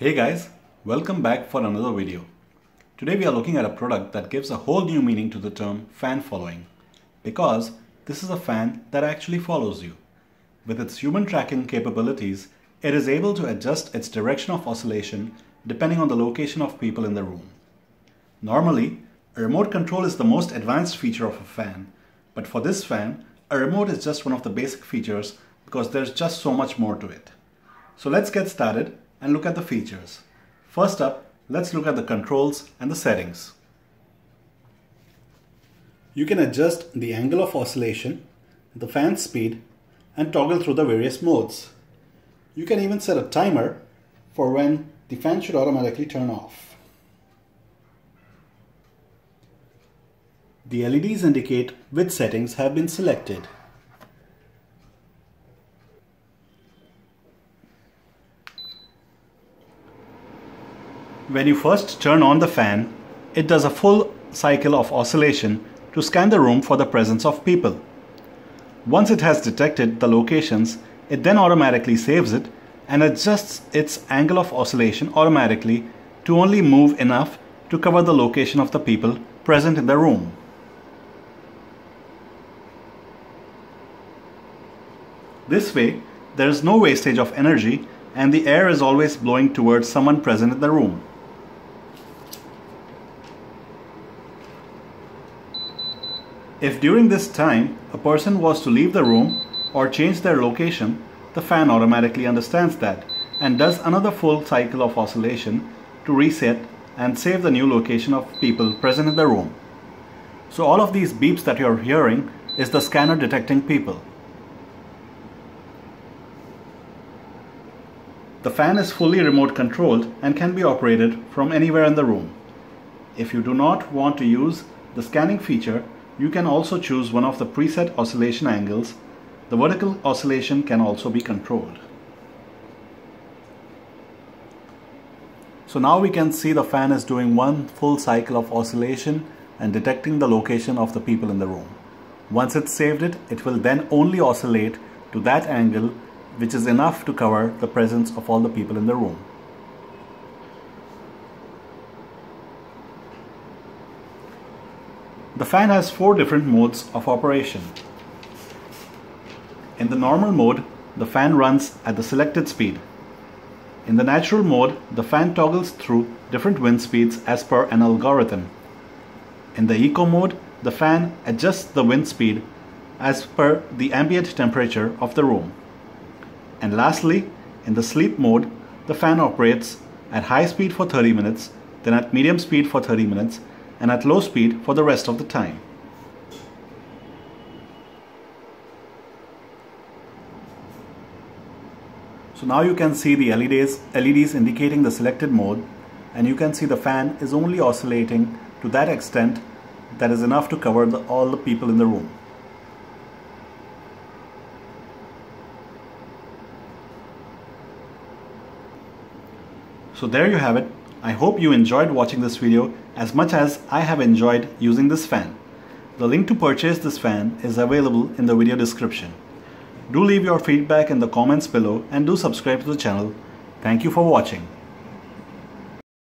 Hey guys, welcome back for another video. Today we are looking at a product that gives a whole new meaning to the term fan following, because this is a fan that actually follows you. With its human tracking capabilities, it is able to adjust its direction of oscillation depending on the location of people in the room. Normally, a remote control is the most advanced feature of a fan, but for this fan, a remote is just one of the basic features because there's just so much more to it. So let's get started and look at the features. First up, let's look at the controls and the settings. You can adjust the angle of oscillation, the fan speed, and toggle through the various modes. You can even set a timer for when the fan should automatically turn off. The LEDs indicate which settings have been selected. When you first turn on the fan, it does a full cycle of oscillation to scan the room for the presence of people. Once it has detected the locations, it then automatically saves it and adjusts its angle of oscillation automatically to only move enough to cover the location of the people present in the room. This way, there is no wastage of energy and the air is always blowing towards someone present in the room. If during this time a person was to leave the room or change their location, the fan automatically understands that and does another full cycle of oscillation to reset and save the new location of people present in the room. So all of these beeps that you're hearing is the scanner detecting people. The fan is fully remote controlled and can be operated from anywhere in the room. If you do not want to use the scanning feature, you can also choose one of the preset oscillation angles. The vertical oscillation can also be controlled. So now we can see the fan is doing one full cycle of oscillation and detecting the location of the people in the room. Once it's saved it, it will then only oscillate to that angle which is enough to cover the presence of all the people in the room. The fan has 4 different modes of operation. In the normal mode, the fan runs at the selected speed. In the natural mode, the fan toggles through different wind speeds as per an algorithm. In the eco mode, the fan adjusts the wind speed as per the ambient temperature of the room. And lastly, in the sleep mode, the fan operates at high speed for 30 minutes, then at medium speed for 30 minutes, and at low speed for the rest of the time. So now you can see the LEDs indicating the selected mode, and you can see the fan is only oscillating to that extent that is enough to cover all the people in the room. So there you have it. I hope you enjoyed watching this video as much as I have enjoyed using this fan. The link to purchase this fan is available in the video description. Do leave your feedback in the comments below and do subscribe to the channel. Thank you for watching.